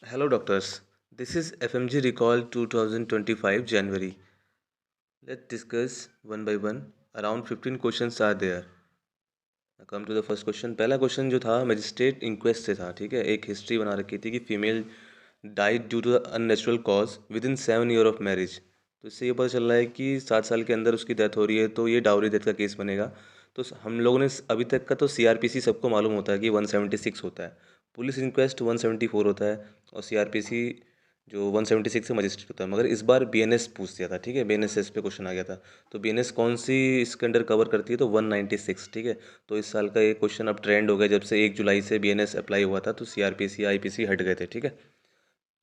Hello, doctors. This is FMG Recall 2025 January. Let's discuss one by one. Around 15 questions are there. Come to the first question. पहला question जो था magistrate inquest से था। ठीक है, एक हिस्ट्री बना रखी थी कि female died due to the unnatural cause within 7 year of marriage. तो इससे ये पता चल रहा है कि 7 साल के अंदर उसकी डेथ हो रही है, तो ये डाउरी डेथ का केस बनेगा। तो हम लोगों ने अभी तक का तो सीआरपीसी सबको मालूम होता है कि 176 होता है, पुलिस इंक्वेस्ट 174 होता है, और सीआरपीसी जो 176 से मजिस्ट्रेट होता है। मगर इस बार बीएनएस पूछ दिया था। ठीक है, बीएनएस पे क्वेश्चन आ गया था। तो बीएनएस कौन सी इसके अंडर कवर करती है, तो 196। ठीक है, तो इस साल का ये क्वेश्चन अब ट्रेंड हो गया। जब से 1 जुलाई से बीएनएस अप्लाई हुआ था तो सीआरपीसी आईपीसी हट गए थे। ठीक है,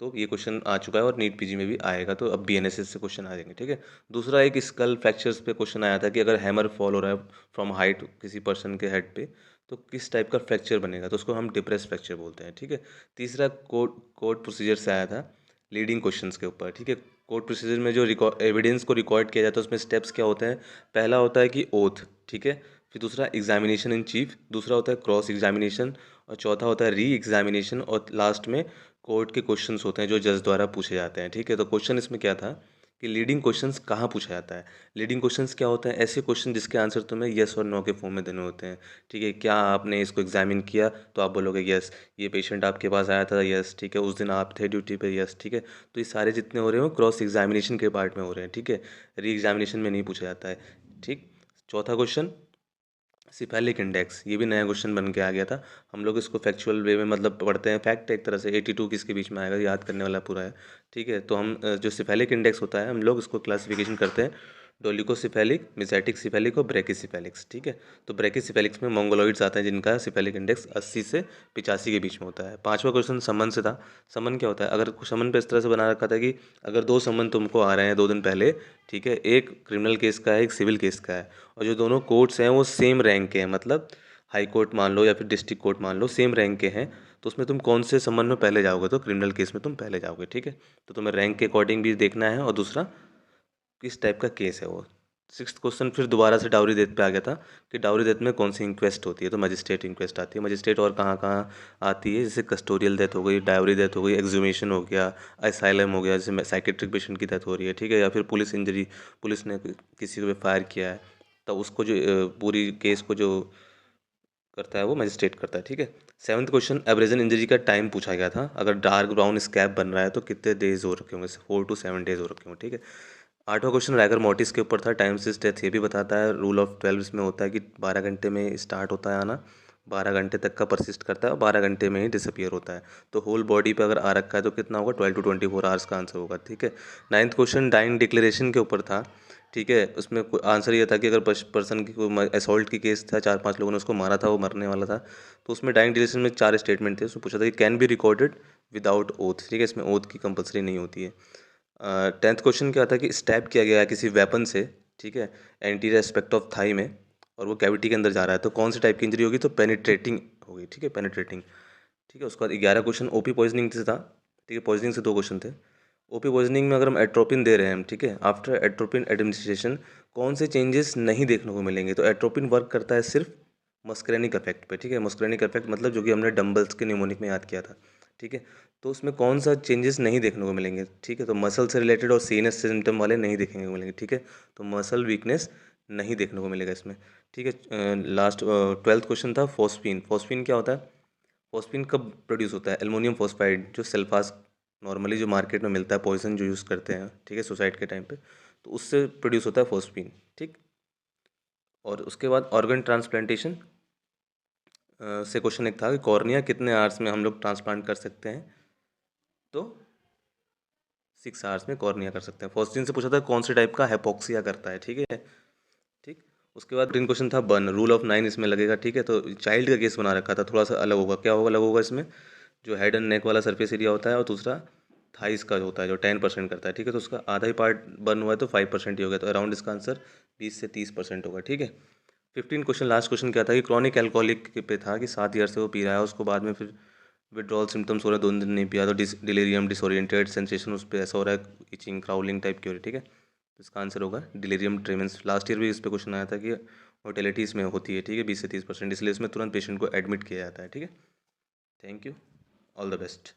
तो ये क्वेश्चन आ चुका है और नीट पीजी में भी आएगा, तो अब बीएनएस से क्वेश्चन आ जाएंगे। ठीक है, दूसरा एक स्कल फ्रैक्चर्स पे क्वेश्चन आया था कि अगर हैमर फॉल हो रहा है फ्रॉम हाइट किसी पर्सन के हेड पे, तो किस टाइप का फ्रैक्चर बनेगा, तो उसको हम डिप्रेस फ्रैक्चर बोलते हैं। ठीक है, तीसरा कोर्ट प्रोसीजर से आया था, लीडिंग क्वेश्चंस के ऊपर। ठीक है, कोर्ट प्रोसीजर में जो एविडेंस को रिकॉर्ड किया जाता है उसमें स्टेप्स क्या होते हैं। पहला होता है कि ओथ। ठीक है, फिर दूसरा एग्जामिनेशन इन चीफ, दूसरा होता है क्रॉस एग्जामिनेशन, और चौथा होता है री एग्जामिनेशन, और लास्ट में कोर्ट के क्वेश्चंस होते हैं जो जज द्वारा पूछे जाते हैं। ठीक है, तो क्वेश्चन इसमें क्या था कि लीडिंग क्वेश्चंस कहाँ पूछा जाता है। लीडिंग क्वेश्चंस क्या होते हैं, ऐसे क्वेश्चन जिसके आंसर तुम्हें यस और नो के फॉर्म में देने होते हैं। ठीक है, क्या आपने इसको एग्जामिन किया, तो आप बोलोगे यस। ये पेशेंट आपके पास आया था, यस। ठीक है, उस दिन आप थे ड्यूटी पे, यस। ठीक है, तो ये सारे जितने हो रहे हैं वो क्रॉस एग्जामिनेशन के पार्ट में हो रहे हैं। ठीक है, री एग्जामिनेशन में नहीं पूछा जाता है। ठीक, चौथा क्वेश्चन सिफेलिक इंडेक्स, ये भी नया क्वेश्चन बन के आ गया था। हम लोग इसको फैक्चुअल वे में मतलब पढ़ते हैं, फैक्ट है एक तरह से। 82 किसके बीच में आएगा, याद करने वाला पूरा है। ठीक है, तो हम जो सिफेलिक इंडेक्स होता है हम लोग इसको क्लासिफिकेशन करते हैं डोलिकोसिफेलिक, मेसेटिक सिफेलिक और ब्रैकिसिफेलिक्स। ठीक है, तो ब्रैकिसिफेलिक्स में मंगोलॉइड्स आते हैं जिनका सिफेलिक इंडेक्स 80 से 85 के बीच में होता है। पांचवा क्वेश्चन समन से था। समन क्या होता है, अगर समन पे इस तरह से बना रखा था कि अगर दो समन तुमको आ रहे हैं 2 दिन पहले, ठीक है, एक क्रिमिनल केस का है एक सिविल केस का है, और जो दोनों कोर्ट्स हैं वो सेम रैंक के हैं, मतलब हाई कोर्ट मान लो या फिर डिस्ट्रिक्ट कोर्ट मान लो, सेम रैंक के हैं, तो उसमें तुम कौन से समन में पहले जाओगे, तो क्रिमिनल केस में तुम पहले जाओगे। ठीक है, तो तुम्हें रैंक के अकॉर्डिंग भी देखना है, और दूसरा किस टाइप का केस है वो। सिक्स्थ क्वेश्चन फिर दोबारा से डाउरी डेथ पे आ गया था कि डाउरी डेथ में कौन सी इंक्वेस्ट होती है, तो मजिस्ट्रेट इंक्वेस्ट आती है। मजिस्ट्रेट और कहाँ कहाँ आती है, जैसे कस्टोरियल डेथ हो गई, डाउरी डेथ हो गई, एक्सुमेशन हो गया, असाइलम हो गया, जैसे साइकेट्रिक पेशेंट की डेथ हो रही है। ठीक है, या फिर पुलिस इंजरी, पुलिस ने किसी को फायर किया है, तब उसको जो पूरी केस को जो करता है वो मजिस्ट्रेट करता है। ठीक है, सेवन्थ क्वेश्चन एब्रेजन इंजरी का टाइम पूछा गया था। अगर डार्क ब्राउन स्कैब बन रहा है तो कितने डेज हो रखे होंगे, 4 to 7 डेज हो रखे होंगे। ठीक है, आठवां क्वेश्चन रैगर मोटिस के ऊपर था, टाइम सिस डेथ, ये भी बताता है। रूल ऑफ 12 इसमें होता है कि 12 घंटे में स्टार्ट होता है आना, 12 घंटे तक का परसिस्ट करता है, और 12 घंटे में ही डिसअपियर होता है। तो होल बॉडी पे अगर आ रखा है तो कितना होगा, 12 to 24 आवर्स का आंसर होगा। ठीक है, नाइन्थ क्वेश्चन डाइंग डिक्लेरेशन के ऊपर था। ठीक है, उसमें आंसर ये था कि अगर पर्सन की कोई असॉल्ट की केस था, 4-5 लोगों ने उसको मारा था, वो मरने वाला था, तो उसमें डाइंग डिक्लेरेशन में 4 स्टेटमेंट थे। उसमें पूछा था कि can be recorded without oath. ठीक है, इसमें ओथ की कंपलसरी नहीं होती है। टेंथ क्वेश्चन क्या था कि स्टैब किया गया है किसी वेपन से, ठीक है, एंटीरियर एस्पेक्ट ऑफ थाई में, और वो कैविटी के अंदर जा रहा है, तो कौन सी टाइप की इंजरी होगी, तो पेनिट्रेटिंग होगी। ठीक है, पेनिट्रेटिंग। ठीक है, उसके बाद 11 क्वेश्चन ओपी पॉइजनिंग से था। ठीक है, पॉइजनिंग से 2 क्वेश्चन थे। ओपी पॉइजनिंग में अगर हम एट्रोपिन दे रहे हैं हम, ठीक है, आफ्टर एट्रोपिन एडमिनिस्ट्रेशन कौन से चेंजेस नहीं देखने को मिलेंगे, तो एट्रोपिन वर्क करता है सिर्फ मस्करेनिक इफेक्ट पे। ठीक है, मस्करेनिक इफेक्ट मतलब जो कि हमने डम्बल्स के निमोनिक में याद किया था। ठीक है, तो उसमें कौन सा चेंजेस नहीं देखने को मिलेंगे। ठीक है, तो मसल से रिलेटेड और सीनस सिम्टम वाले नहीं देखने को मिलेंगे। ठीक है, तो मसल वीकनेस नहीं देखने को मिलेगा इसमें। ठीक है, लास्ट 12th क्वेश्चन था फोस्फीन। फोस्फीन क्या होता है, फोस्फीन कब प्रोड्यूस होता है, एल्युमिनियम फॉस्फाइड जो सल्फास नॉर्मली जो मार्केट में मिलता है, पॉइजन जो यूज़ करते हैं, ठीक है, सुसाइड के टाइम पे, तो उससे प्रोड्यूस होता है फोस्फीन। ठीक, और उसके बाद ऑर्गन ट्रांसप्लांटेशन से क्वेश्चन एक था कि कॉर्निया कितने आवर्स में हम लोग ट्रांसप्लांट कर सकते हैं, तो 6 आवर्स में कॉर्निया कर सकते हैं। फोस्फीन से पूछा था कौन से टाइप का हैपोक्सिया करता है। ठीक है, ठीक, उसके बाद ग्रीन क्वेश्चन था बर्न, रूल ऑफ 9 इसमें लगेगा। ठीक है, तो चाइल्ड का केस बना रखा था, थोड़ा सा अलग होगा। क्या होगा अलग होगा इसमें, जो हेड एंड नेक वाला सरफेस एरिया होता है, और दूसरा थाइस का जो होता है जो 10% करता है। ठीक है, तो उसका आधा ही पार्ट बर्न हुआ है तो 5% ही हो गया, तो अराउंड इसका आंसर 20 से 30% होगा। ठीक है, 15 क्वेश्चन लास्ट क्वेश्चन क्या था कि क्रॉनिक एल्कोहलिक पे था कि 7 ईयर से वो पी रहा है, उसको बाद में फिर विड्रॉल सिम्टम्स हो रहे हैं, 2 दिन नहीं पिया तो डिलीरियम डिसोरिएंटेड सेंसेशन उस पर ऐसा हो रहा है, इचिंग क्राउलिंग टाइप की हो रही है। ठीक है, तो इसका आंसर होगा डिलीरियम ट्रेमेंस। लास्ट ईयर भी इस पर क्वेश्चन आया था कि मोर्टेलिटी इसमें होती है, ठीक है, 20 से 30%, इसलिए इसमें तुरंत पेशेंट को एडमिट किया जाता है। ठीक है, thank you, all the best.